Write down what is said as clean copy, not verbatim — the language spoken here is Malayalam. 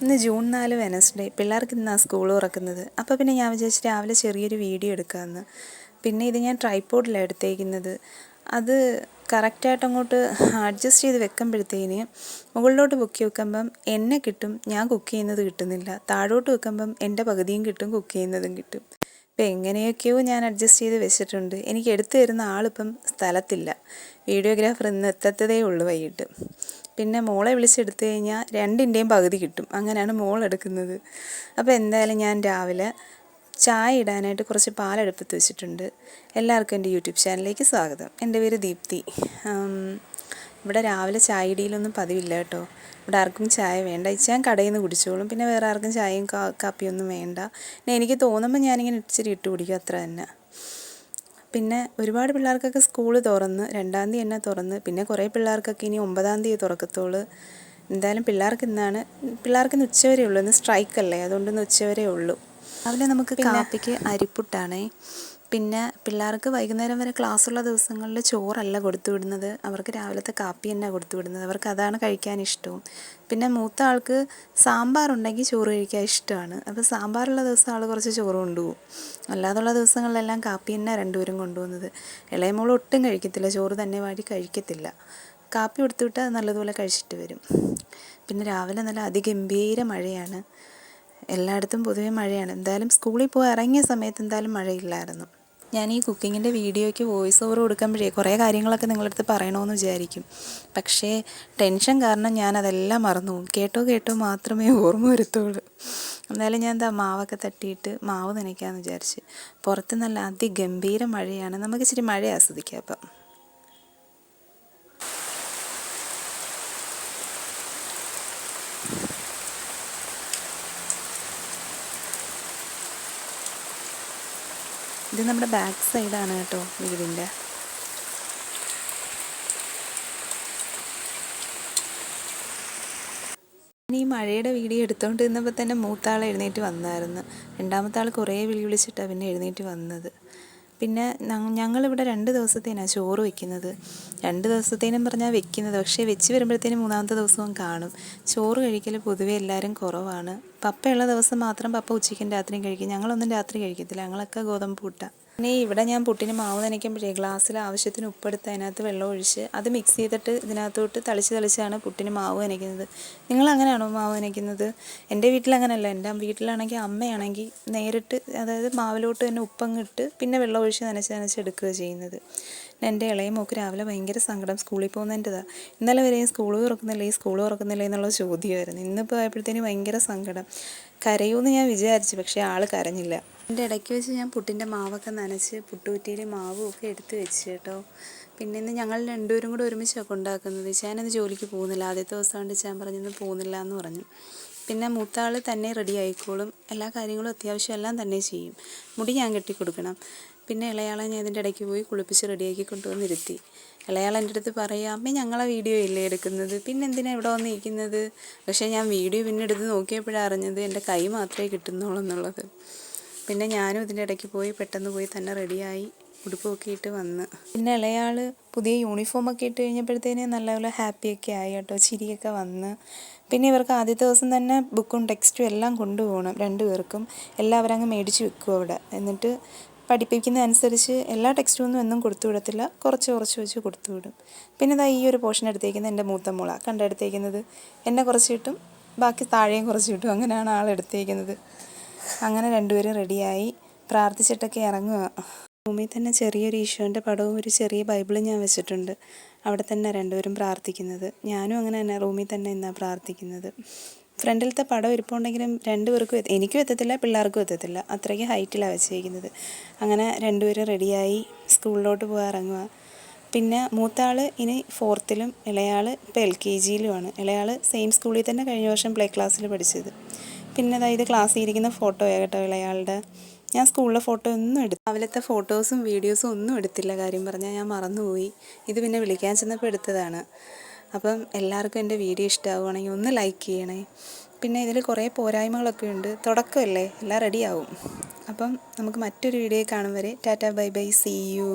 ഇന്ന് ജൂൺ 4 വെനസ്ഡേ. പിള്ളേർക്ക് ഇന്നാണ് സ്കൂൾ തുറക്കുന്നത്. അപ്പോൾ പിന്നെ ഞാൻ വിചാരിച്ചു രാവിലെ ചെറിയൊരു വീഡിയോ എടുക്കാമെന്ന്. പിന്നെ ഇത് ഞാൻ ട്രൈപോഡിലാണ് എടുത്തേക്കുന്നത്. അത് കറക്റ്റായിട്ട് അങ്ങോട്ട് അഡ്ജസ്റ്റ് ചെയ്ത് വെക്കുമ്പോഴത്തേന് മുകളിലോട്ട് പൊക്കി വെക്കുമ്പം എന്നെ കിട്ടും, ഞാൻ കുക്ക് ചെയ്യുന്നത് കിട്ടുന്നില്ല. താഴോട്ട് വെക്കുമ്പം എൻ്റെ പകുതിയും കിട്ടും, കുക്ക് ചെയ്യുന്നതും കിട്ടും. ഇപ്പം എങ്ങനെയൊക്കെയോ ഞാൻ അഡ്ജസ്റ്റ് ചെയ്ത് വെച്ചിട്ടുണ്ട്. എനിക്ക് എടുത്തു തരുന്ന ആളിപ്പം സ്ഥലത്തില്ല. വീഡിയോഗ്രാഫർ ഇന്ന് എത്തത്തതേ ഉള്ളൂ വൈകിട്ട്. പിന്നെ മോളെ വിളിച്ചെടുത്തു കഴിഞ്ഞാൽ രണ്ടിൻ്റെയും പകുതി കിട്ടും. അങ്ങനെയാണ് മോളെടുക്കുന്നത്. അപ്പോൾ എന്തായാലും ഞാൻ രാവിലെ ചായ ഇടാനായിട്ട് കുറച്ച് പാലെടുപ്പത്ത് വെച്ചിട്ടുണ്ട്. എല്ലാവർക്കും എൻ്റെ യൂട്യൂബ് ചാനലിലേക്ക് സ്വാഗതം. എൻ്റെ പേര് ദീപ്തി. ഇവിടെ രാവിലെ ചായ ഇടിയിലൊന്നും പതിവില്ല കേട്ടോ. ഇവിടെ ആർക്കും ചായ വേണ്ട. ഞാൻ കടയിൽ നിന്ന് കുടിച്ചോളും. പിന്നെ വേറെ ആർക്കും ചായയും കാപ്പിയൊന്നും വേണ്ട. പിന്നെ എനിക്ക് തോന്നുമ്പോൾ ഞാനിങ്ങനെ ഇച്ചിരി ഇട്ട് കുടിക്കും, അത്ര തന്നെ. പിന്നെ ഒരുപാട് പിള്ളേർക്കൊക്കെ സ്കൂൾ തുറന്ന് 2-ാം തീയതി തന്നെ തുറന്ന്. പിന്നെ കുറേ പിള്ളേർക്കൊക്കെ ഇനി 9-ാം തീയതി തുറക്കത്തുള്ളൂ. എന്തായാലും പിള്ളേർക്കിന്ന് ഉച്ചവരെ ഉള്ളൂ. ഇന്ന് സ്ട്രൈക്കല്ലേ, അതുകൊണ്ട് ഇന്ന് ഉച്ചവരെ ഉള്ളൂ. രാവിലെ നമുക്ക് കാപ്പിക്ക് അരിപ്പുട്ടാണേ. പിന്നെ പിള്ളേർക്ക് വൈകുന്നേരം വരെ ക്ലാസ്സുള്ള ദിവസങ്ങളിൽ ചോറല്ല കൊടുത്തു വിടുന്നത്. അവർക്ക് രാവിലത്തെ കാപ്പി തന്നെ കൊടുത്തു വിടുന്നത്. അവർക്ക് അതാണ് കഴിക്കാൻ ഇഷ്ടവും. പിന്നെ മൂത്ത ആൾക്ക് സാമ്പാറുണ്ടെങ്കിൽ ചോറ് കഴിക്കാൻ ഇഷ്ടമാണ്. അപ്പോൾ സാമ്പാറുള്ള ദിവസം ആൾ കുറച്ച് ചോറ് കൊണ്ടുപോകും. അല്ലാതുള്ള ദിവസങ്ങളിലെല്ലാം കാപ്പി തന്നെ രണ്ടുപേരും കൊണ്ടുപോകുന്നത്. ഇളയ മോൾ ഒട്ടും കഴിക്കത്തില്ല, ചോറ് തന്നെ വാരി കഴിക്കത്തില്ല. കാപ്പി കൊടുത്തു വിട്ടാൽ നല്ലതുപോലെ കഴിച്ചിട്ട് വരും. പിന്നെ രാവിലെ നല്ല അതിഗംഭീര മഴയാണ്. എല്ലായിടത്തും പൊതുവെ മഴയാണ്. എന്തായാലും സ്കൂളിൽ പോയി ഇറങ്ങിയ സമയത്ത് എന്തായാലും മഴയില്ലായിരുന്നു. ഞാൻ ഈ കുക്കിങ്ങിൻ്റെ വീഡിയോയ്ക്ക് വോയിസ് ഓവർ കൊടുക്കുമ്പോഴേ കുറേ കാര്യങ്ങളൊക്കെ നിങ്ങളടുത്ത് പറയണമെന്ന് വിചാരിക്കും. പക്ഷേ ടെൻഷൻ കാരണം ഞാനതെല്ലാം മറന്നു പോകും. കേട്ടോ മാത്രമേ ഓർമ്മ വരത്തുള്ളൂ. എന്തായാലും ഞാൻ മാവൊക്കെ തട്ടിയിട്ട് മാവ് നനയ്ക്കാമെന്ന് വിചാരിച്ച്. പുറത്ത് നല്ല അതിഗംഭീര മഴയാണ്. നമുക്ക് ഇച്ചിരി മഴ ആസ്വദിക്കാം. അപ്പം ഇത് നമ്മുടെ ബാക്ക് സൈഡാണ് കേട്ടോ വീടിൻ്റെ. ഈ മഴയുടെ വീഡിയോ എടുത്തുകൊണ്ട് നിന്നപ്പോൾ തന്നെ മൂത്താൾ എഴുന്നേറ്റ് വന്നായിരുന്നു. രണ്ടാമത്തെ ആൾ കുറേ വിളിച്ചിട്ടാണ് പിന്നെ എഴുന്നേറ്റ് വന്നത്. പിന്നെ ഞങ്ങളിവിടെ 2 ദിവസത്തേനാണ് ചോറ് വയ്ക്കുന്നത്. 2 ദിവസത്തേനും പറഞ്ഞാൽ വെക്കുന്നത്. പക്ഷേ വെച്ച് വരുമ്പോഴത്തേനും 3-ാമത്തെ ദിവസവും കാണും. ചോറ് കഴിക്കൽ പൊതുവേ എല്ലാവരും കുറവാണ്. പപ്പയുള്ള ദിവസം മാത്രം പപ്പ ഉച്ചയ്ക്കും രാത്രിയും കഴിക്കും. ഞങ്ങളൊന്നും രാത്രി കഴിക്കത്തില്ല. ഞങ്ങളൊക്കെ ഗോതമ്പ് പുട്ടാണ്. പിന്നെ ഇവിടെ ഞാൻ പുട്ടിന് മാവ് നനയ്ക്കുമ്പോഴേ ഗ്ലാസ്സിൽ ആവശ്യത്തിന് ഉപ്പെടുത്ത് അതിനകത്ത് വെള്ളം ഒഴിച്ച് അത് മിക്സ് ചെയ്തിട്ട് ഇതിനകത്തോട്ട് തളിച്ചാണ് പുട്ടിന് മാവ് നനയ്ക്കുന്നത്. നിങ്ങളങ്ങനെയാണോ മാവ് നനയ്ക്കുന്നത്? എൻ്റെ വീട്ടിലങ്ങനെയല്ല. എൻ്റെ വീട്ടിലാണെങ്കിൽ അമ്മയാണെങ്കിൽ നേരിട്ട് അതായത് മാവിലോട്ട് തന്നെ ഉപ്പങ്ങിട്ട് പിന്നെ വെള്ളം ഒഴിച്ച് നനച്ചെടുക്കുക ചെയ്യുന്നത്. എൻ്റെ ഇളയ മോക്ക് രാവിലെ ഭയങ്കര സങ്കടം, സ്കൂളിൽ പോകുന്നതിൻ്റെതാണ്. ഇന്നലെ വരെയും സ്കൂൾ തുറക്കുന്നില്ലേ എന്നുള്ള ചോദ്യമായിരുന്നു. ഇന്നിപ്പോൾ ആയപ്പോഴത്തേന് ഭയങ്കര സങ്കടം. കരയൂന്ന് ഞാൻ വിചാരിച്ചു, പക്ഷേ ആൾ കരഞ്ഞില്ല. എൻ്റെ ഇടയ്ക്ക് വെച്ച് ഞാൻ പുട്ടിൻ്റെ മാവൊക്കെ നനച്ച് പുട്ടുകുറ്റിയിൽ മാവും ഒക്കെ എടുത്ത് വെച്ച് കേട്ടോ. പിന്നെ ഇന്ന് ഞങ്ങൾ രണ്ടുപേരും കൂടെ ഒരുമിച്ചാണ് ഉണ്ടാക്കുന്നത്. ഞാനിന്ന് ജോലിക്ക് പോകുന്നില്ല. ആദ്യത്തെ ദിവസം കൊണ്ട് ഞാൻ പറഞ്ഞിന്ന് പോകുന്നില്ല എന്ന് പറഞ്ഞു. പിന്നെ മൂത്താൾ തന്നെ റെഡി ആയിക്കോളും. എല്ലാ കാര്യങ്ങളും അത്യാവശ്യം എല്ലാം തന്നെ ചെയ്യും. മുടി ഞാൻ കെട്ടിക്കൊടുക്കണം. പിന്നെ ഇളയാളെ ഞാൻ ഇതിൻ്റെ ഇടയ്ക്ക് പോയി കുളിപ്പിച്ച് റെഡിയാക്കി കൊണ്ടുവന്നിരുത്തി. ഇളയാൾ എൻ്റെ അടുത്ത് പറയുക, അമ്മ ഞങ്ങളെ വീഡിയോ ഇല്ലേ എടുക്കുന്നത്, പിന്നെ എന്തിനാണ് ഇവിടെ വന്നിരിക്കുന്നത്? പക്ഷേ ഞാൻ വീഡിയോ പിന്നെ എടുത്ത് നോക്കിയപ്പോഴാണ് അറിഞ്ഞത് എൻ്റെ കൈ മാത്രമേ കിട്ടുന്നുള്ളൂ എന്നുള്ളത്. പിന്നെ ഞാനും ഇതിൻ്റെ ഇടയ്ക്ക് പോയി പെട്ടെന്ന് പോയി തന്നെ റെഡിയായി ഉടുപ്പൊക്കെ ഇട്ട് വന്ന്. പിന്നെ ഇളയാൾ പുതിയ യൂണിഫോമൊക്കെ ഇട്ട് കഴിഞ്ഞപ്പോഴത്തേന് നല്ലപോലെ ഹാപ്പിയൊക്കെ ആയി കേട്ടോ, ചിരിയൊക്കെ വന്ന്. പിന്നെ ഇവർക്ക് ആദ്യത്തെ ദിവസം തന്നെ ബുക്കും ടെക്സ്റ്റും എല്ലാം കൊണ്ടുപോകണം. 2 പേർക്കും എല്ലാം അവരങ്ങ് മേടിച്ച് വെക്കും അവിടെ. എന്നിട്ട് പഠിപ്പിക്കുന്നതനുസരിച്ച് എല്ലാ ടെക്സ്റ്റും ഒന്നും എന്നും കൊടുത്തു വിടത്തില്ല, കുറച്ച് വെച്ച് കൊടുത്തു വിടും. പിന്നെ ഇതാ ഈ ഒരു പോർഷൻ എടുത്തേക്കുന്നത് എൻ്റെ മൂത്ത മോളാണ് കണ്ടെടുത്തേക്കുന്നത്. എന്നെ കുറച്ച് കിട്ടും, ബാക്കി താഴെയും കുറച്ച് കിട്ടും. അങ്ങനെയാണ് ആളെടുത്തേക്കുന്നത്. അങ്ങനെ രണ്ടുപേരും റെഡിയായി പ്രാർത്ഥിച്ചിട്ടൊക്കെ ഇറങ്ങുക. റൂമിൽ തന്നെ ചെറിയൊരു ഈശോൻ്റെ പടവും ഒരു ചെറിയ ബൈബിളും ഞാൻ വെച്ചിട്ടുണ്ട്. അവിടെ തന്നെ രണ്ടുപേരും പ്രാർത്ഥിക്കുന്നത്. ഞാനും അങ്ങനെ തന്നെ റൂമിൽ തന്നെ ഇന്നാണ് പ്രാർത്ഥിക്കുന്നത്. ഫ്രണ്ടിലത്തെ പടം ഇരിപ്പുണ്ടെങ്കിലും 2 പേർക്കും എനിക്കും എത്തത്തില്ല, പിള്ളേർക്കും എത്തത്തില്ല. അത്രയ്ക്ക് ഹൈറ്റിലാണ് വെച്ചേക്കുന്നത്. അങ്ങനെ രണ്ടുപേരും റെഡിയായി സ്കൂളിലോട്ട് പോകാൻ ഇറങ്ങുക. പിന്നെ മൂത്താൾ ഇനി 4th-ലും ഇളയാൾ ഇപ്പോൾ LKG-യിലുമാണ്. ഇളയാൾ സെയിം സ്കൂളിൽ തന്നെ കഴിഞ്ഞ വർഷം പ്ലേ ക്ലാസ്സിൽ പഠിച്ചത്. പിന്നെ അതായത് ക്ലാസ്സിൽ ഇരിക്കുന്ന ഫോട്ടോയാണ് കേട്ടോ ഇളയാളുടെ. ഞാൻ സ്കൂളിലെ ഫോട്ടോ ഒന്നും രാവിലത്തെ ഫോട്ടോസും വീഡിയോസും ഒന്നും എടുത്തില്ല. കാര്യം പറഞ്ഞാൽ ഞാൻ മറന്നുപോയി. ഇത് പിന്നെ വിളിക്കാൻ ചെന്നപ്പോൾ എടുത്തതാണ്. അപ്പം എല്ലാവർക്കും എൻ്റെ വീഡിയോ ഇഷ്ടമാവുകയാണെങ്കിൽ ഒന്ന് ലൈക്ക് ചെയ്യണേ. പിന്നെ ഇതിൽ കുറേ പോരായ്മകളൊക്കെ ഉണ്ട്. തുടക്കമല്ലേ, എല്ലാം റെഡിയാവും. അപ്പം നമുക്ക് മറ്റൊരു വീഡിയോ കാണും വരെ tata bye bye, see U.